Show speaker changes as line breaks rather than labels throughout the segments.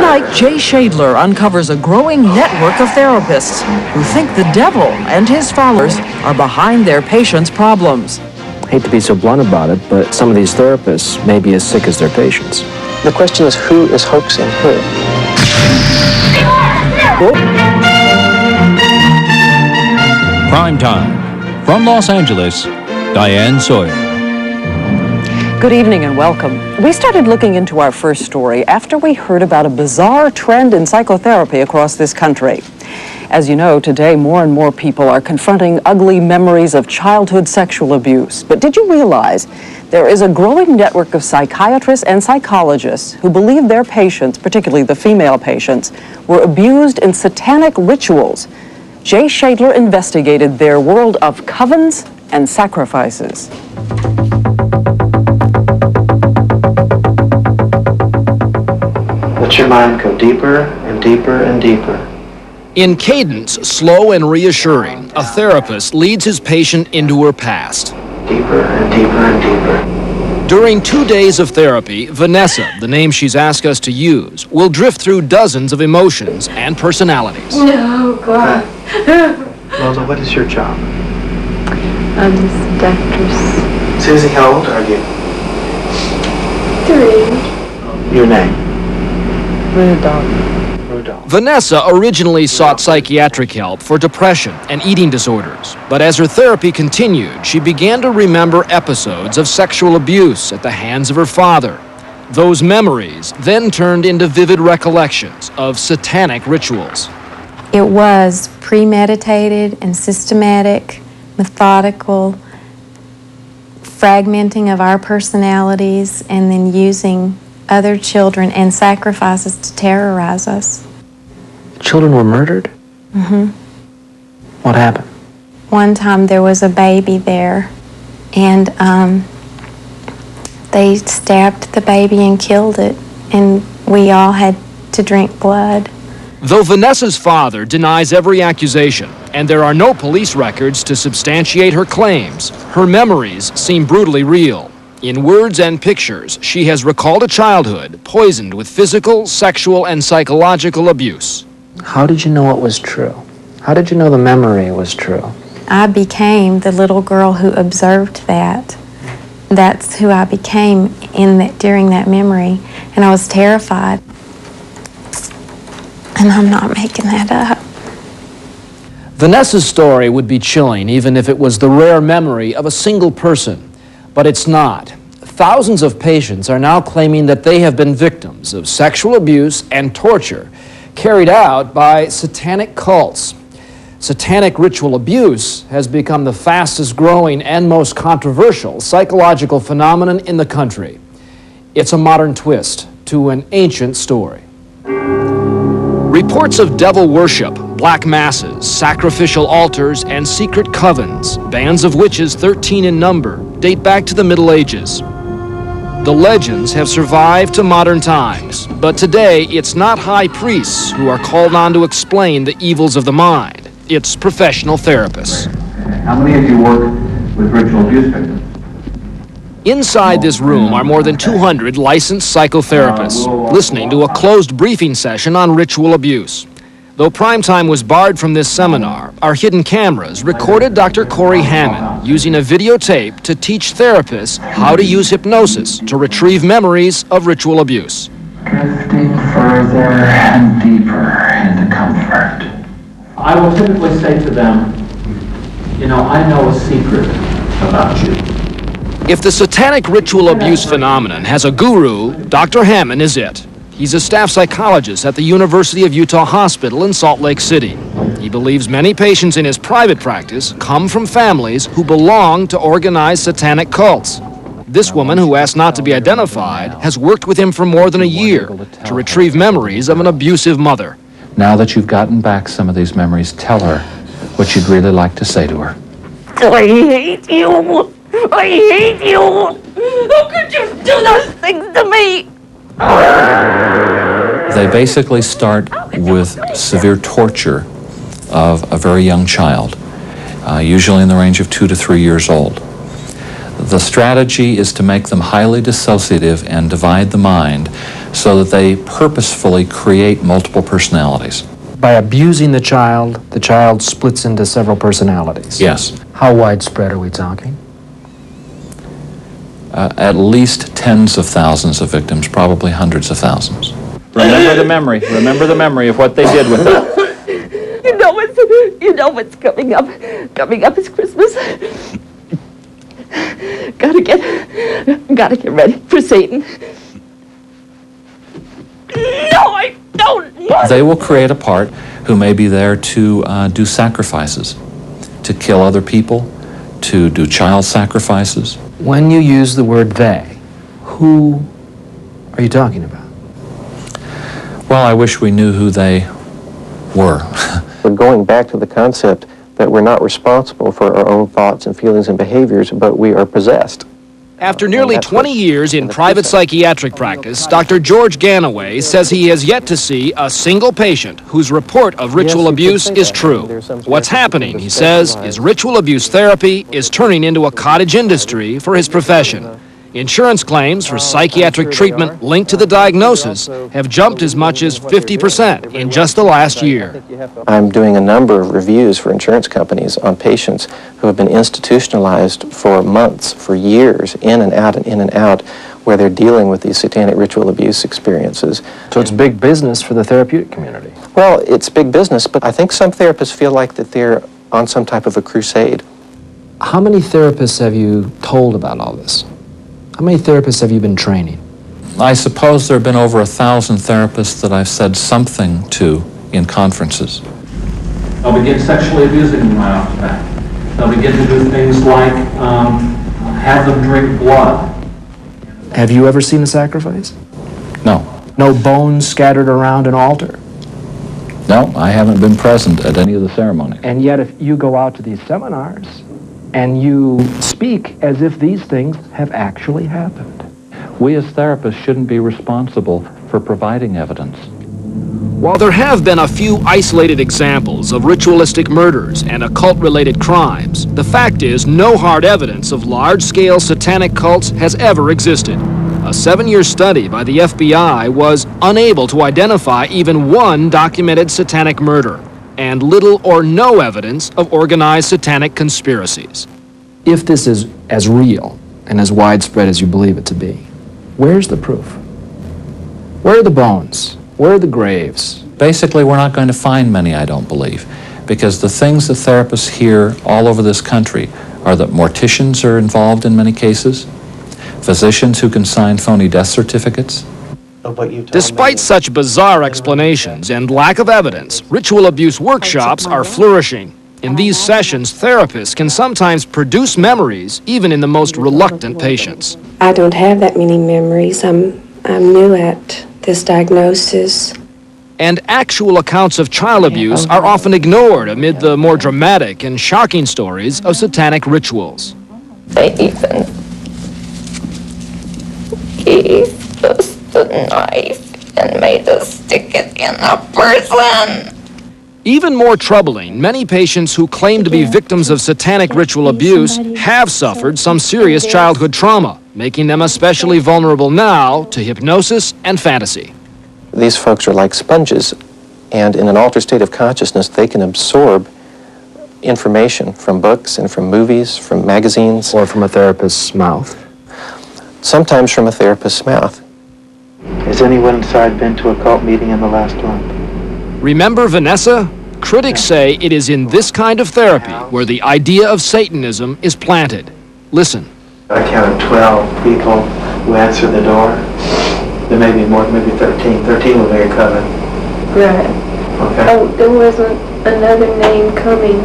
Tonight, Jay Scheidler uncovers a growing network of therapists who think the devil and his followers are behind their patients' problems.
I hate to be so blunt about it, but some of these therapists may be as sick as their patients.
The question is, who is hoaxing who?
PrimeTime. From Los Angeles, Diane Sawyer.
Good evening and welcome. We started looking into our first story after we heard about a bizarre trend in psychotherapy across this country. As you know, today more and more people are confronting ugly memories of childhood sexual abuse. But did you realize there is a growing network of psychiatrists and psychologists who believe their patients, particularly the female patients, were abused in satanic rituals? Jay Scheidler investigated their world of covens and sacrifices.
Let your mind go deeper and deeper and deeper.
In cadence, slow and reassuring, a therapist leads his patient into her past.
Deeper and deeper and deeper.
During 2 days of therapy, Vanessa, the name she's asked us to use, will drift through dozens of emotions and personalities.
No, God.
Rosa, what is your job?
I'm the seductress.
Susie, how old are you?
3.
Your name?
Rudolph.
Vanessa originally sought psychiatric help for depression and eating disorders, but as her therapy continued, she began to remember episodes of sexual abuse at the hands of her father. Those memories then turned into vivid recollections of satanic rituals.
It was premeditated and systematic, methodical, fragmenting of our personalities and then using other children and sacrifices to terrorize us.
Children were murdered?
Mm-hmm.
What happened?
One time there was a baby there, and they stabbed the baby and killed it, and we all had to drink blood.
Though Vanessa's father denies every accusation, and there are no police records to substantiate her claims, her memories seem brutally real. In words and pictures, she has recalled a childhood poisoned with physical, sexual, and psychological abuse.
How did you know it was true? How did you know the memory was true?
I became the little girl who observed that. That's who I became during that memory, and I was terrified. And I'm not making that up.
Vanessa's story would be chilling even if it was the rare memory of a single person. But it's not. Thousands of patients are now claiming that they have been victims of sexual abuse and torture carried out by satanic cults. Satanic ritual abuse has become the fastest growing and most controversial psychological phenomenon in the country. It's a modern twist to an ancient story. Reports of devil worship, black masses, sacrificial altars, and secret covens, bands of witches 13 in number, date back to the Middle Ages. The legends have survived to modern times, but today it's not high priests who are called on to explain the evils of the mind. It's professional therapists.
How many of you work with ritual abuse victims?
Inside this room are more than 200 licensed psychotherapists listening to a closed briefing session on ritual abuse. Though PrimeTime was barred from this seminar, our hidden cameras recorded Dr. Cory Hammond using a videotape to teach therapists how to use hypnosis to retrieve memories of ritual abuse.
Drifting further and deeper into comfort. I will typically say to them, you know, I know a secret about you.
If the satanic ritual abuse phenomenon has a guru, Dr. Hammond is it. He's a staff psychologist at the University of Utah Hospital in Salt Lake City. He believes many patients in his private practice come from families who belong to organized satanic cults. This woman, who asked not to be identified, has worked with him for more than a year to retrieve memories of an abusive mother.
Now that you've gotten back some of these memories, tell her what you'd really like to say to her.
I hate you. I hate you. How could you do those things to me?
They basically start with severe torture of a very young child, usually in the range of 2 to 3 years old. The strategy is to make them highly dissociative and divide the mind
so that they purposefully create multiple personalities.
By abusing the child splits into several personalities.
Yes.
How widespread are we talking?
At least tens of thousands of victims, probably hundreds of thousands. Remember the memory of what they did with it.
You know what's coming up. Coming up is Christmas. Gotta get ready for Satan. No, I don't.
They will create a part who may be there to do sacrifices, to kill other people, to do child sacrifices.
When you use the word they, who are you talking about?
Well, I wish we knew who they were.
We're going back to the concept that we're not responsible for our own thoughts and feelings and behaviors, but we are possessed.
After nearly 20 years in private psychiatric practice, Dr. George Ganaway says he has yet to see a single patient whose report of ritual abuse is true. What's happening, he says, is ritual abuse therapy is turning into a cottage industry for his profession. Insurance claims for psychiatric treatment linked to the diagnosis have jumped as much as 50% in just the last year.
I'm doing a number of reviews for insurance companies on patients who have been institutionalized for months, for years, in and out, where they're dealing with these satanic ritual abuse experiences.
So it's big business for the therapeutic community.
Well, it's big business, but I think some therapists feel like that they're on some type of a crusade.
How many therapists have you told about all this? How many therapists have you been training?
I suppose there have been over 1,000 therapists that I've said something to in conferences.
They'll begin sexually abusing them right off the bat. They'll begin to do things like have them drink blood.
Have you ever seen a sacrifice?
No.
No bones scattered around an altar?
No, I haven't been present at any of the ceremonies.
And yet if you go out to these seminars and you speak as if these things have actually happened.
We as therapists shouldn't be responsible for providing evidence.
While there have been a few isolated examples of ritualistic murders and occult-related crimes, the fact is no hard evidence of large-scale satanic cults has ever existed. A 7-year study by the FBI was unable to identify even one documented satanic murder, and little or no evidence of organized satanic conspiracies. If this is as real and as widespread as you believe it to be, where's the proof? Where are the bones? Where are the graves?
Basically, we're not going to find many, I don't believe, because the things that therapists hear all over this country are that morticians are involved in many cases, physicians who can sign phony death certificates.
Despite such bizarre explanations and lack of evidence, ritual abuse workshops are flourishing. In these sessions, therapists can sometimes produce memories even in the most reluctant patients.
I don't have that many memories. I'm new at this diagnosis.
And actual accounts of child abuse are often ignored amid the more dramatic and shocking stories of satanic rituals.
They even gave us the knife and made us stick it in a person.
Even more troubling, many patients who claim to be victims of satanic ritual abuse have suffered some serious childhood trauma, making them especially vulnerable now to hypnosis and fantasy.
These folks are like sponges, and in an altered state of consciousness, they can absorb information from books and from movies, from magazines.
Or from a therapist's mouth.
Sometimes from a therapist's mouth.
Has anyone inside been to a cult meeting in the last month?
Remember Vanessa? Critics say it is in this kind of therapy where the idea of Satanism is planted. Listen.
I counted 12 people who answered the door. There may be more, maybe 13. 13 were very covered.
Right.
Okay.
Oh, there wasn't another name coming.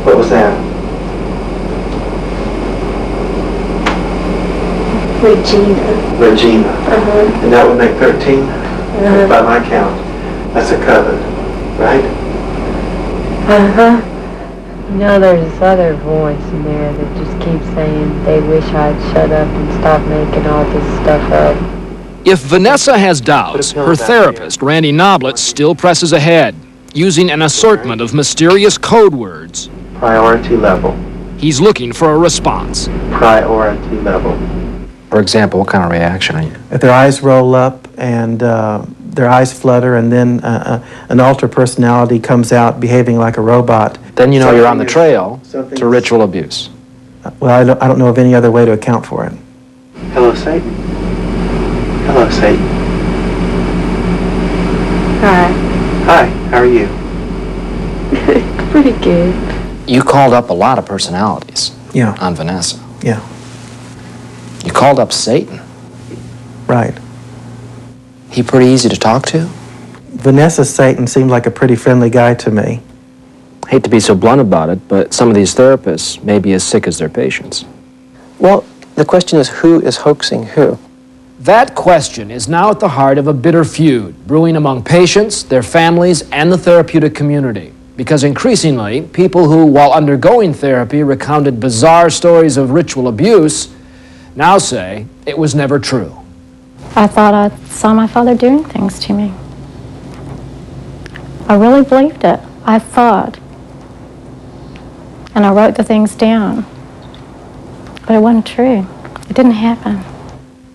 What was that? Regina.
Uh-huh.
And that would make 13? By my count. That's a coven, right?
Uh-huh. You know, there's this other voice in there that just keeps saying they wish I'd shut up and stop making all this stuff up.
If Vanessa has doubts, her therapist, Randy Noblet, still presses ahead, using an assortment of mysterious code words.
Priority level.
He's looking for a response.
Priority level.
For example, what kind of reaction are you?
If their eyes roll up and their eyes flutter, and then an altered personality comes out behaving like a robot.
Then you know you're on the trail to ritual abuse.
Well, I don't know of any other way to account for it. Hello, Satan. Hello, Satan.
Hi.
Hi, how are you?
Pretty good.
You called up a lot of personalities on Vanessa.
Yeah.
You called up Satan.
Right.
He pretty easy to talk to?
Vanessa's Satan seemed like a pretty friendly guy to me.
Hate to be so blunt about it, but some of these therapists may be as sick as their patients.
Well, the question is, who is hoaxing who?
That question is now at the heart of a bitter feud brewing among patients, their families, and the therapeutic community. Because increasingly, people who, while undergoing therapy, recounted bizarre stories of ritual abuse, now say it was never true.
I thought I saw my father doing things to me. I really believed it. I thought. And I wrote the things down. But it wasn't true. It didn't happen.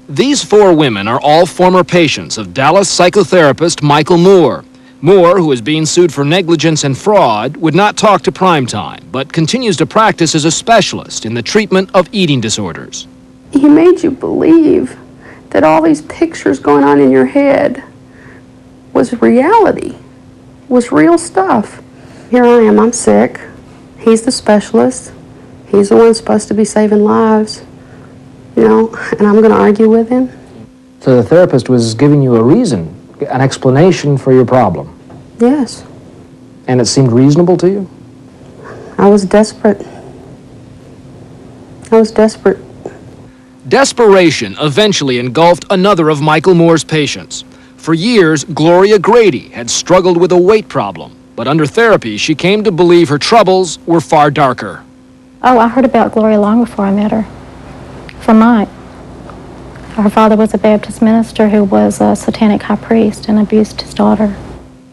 These four women are all former patients of Dallas psychotherapist Michael Moore. Moore, who is being sued for negligence and fraud, would not talk to PrimeTime, but continues to practice as a specialist in the treatment of eating disorders.
He made you believe that all these pictures going on in your head was reality, was real stuff. Here I am, I'm sick. He's the specialist. He's the one supposed to be saving lives, you know, and I'm going to argue with him.
So the therapist was giving you a reason, an explanation for your problem.
Yes.
And it seemed reasonable to you?
I was desperate. I was desperate.
Desperation eventually engulfed another of Michael Moore's patients. For years, Gloria Grady had struggled with a weight problem, but under therapy, she came to believe her troubles were far darker.
Oh, I heard about Gloria long before I met her. From Mike. Her father was a Baptist minister who was a satanic high priest and abused his daughter.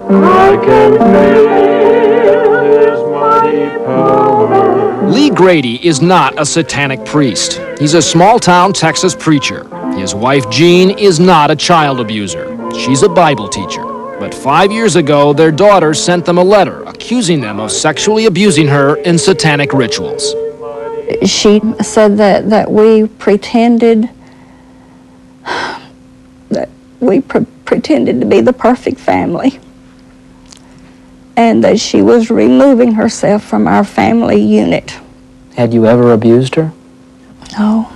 I can feel his mighty power.
Lee Grady is not a satanic priest. He's a small-town Texas preacher. His wife, Jean, is not a child abuser. She's a Bible teacher. But 5 years ago, their daughter sent them a letter accusing them of sexually abusing her in satanic rituals.
She said that we pretended pretended to be the perfect family, and that she was removing herself from our family unit.
Had you ever abused her?
No.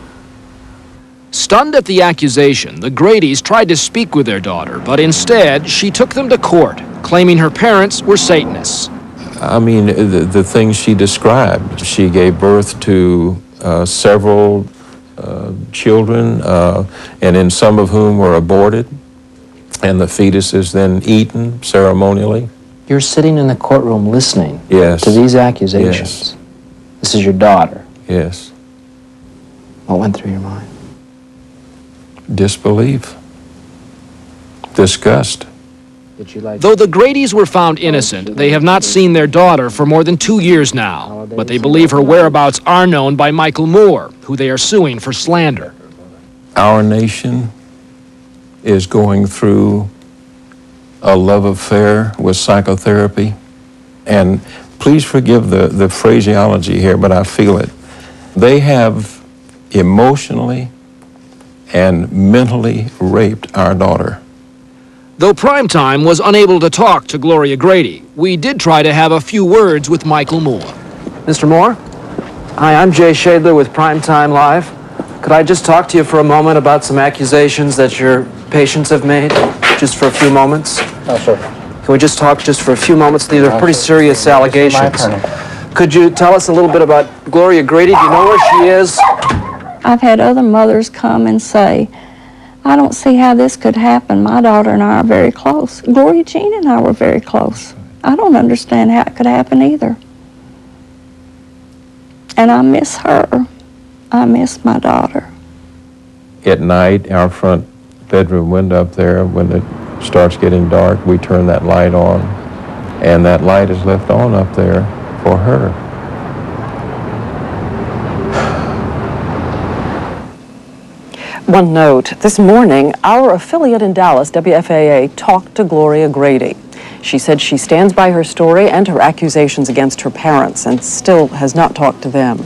Stunned at the accusation, the Gradys tried to speak with their daughter, but instead, she took them to court, claiming her parents were Satanists.
I mean, the things she described. She gave birth to several children, and in some of whom were aborted, and the fetus is then eaten ceremonially.
You're sitting in the courtroom listening
Yes.
to these accusations.
Yes.
This is your daughter.
Yes.
What went through your mind?
Disbelief. Disgust.
Though the Gradys were found innocent, they have not seen their daughter for more than 2 years now. But they believe her whereabouts are known by Michael Moore, who they are suing for slander.
Our nation is going through a love affair with psychotherapy. And please forgive the phraseology here, but I feel it. They have emotionally and mentally raped our daughter.
Though PrimeTime was unable to talk to Gloria Grady, we did try to have a few words with Michael Moore. Mr. Moore? Hi, I'm Jay Scheidler with PrimeTime Live. Could I just talk to you for a moment about some accusations that your patients have made? Just for a few moments?
Oh, sure.
Can we just talk just for a few moments? These are pretty serious allegations. Could you tell us a little bit about Gloria Grady? Do you know where she is?
I've had other mothers come and say, I don't see how this could happen. My daughter and I are very close. Gloria Jean and I were very close. I don't understand how it could happen either. And I miss her. I miss my daughter.
At night, our front bedroom window up there, when it starts getting dark, we turn that light on, and that light is left on up there for her.
One note, this morning, our affiliate in Dallas, WFAA, talked to Gloria Grady. She said she stands by her story and her accusations against her parents and still has not talked to them.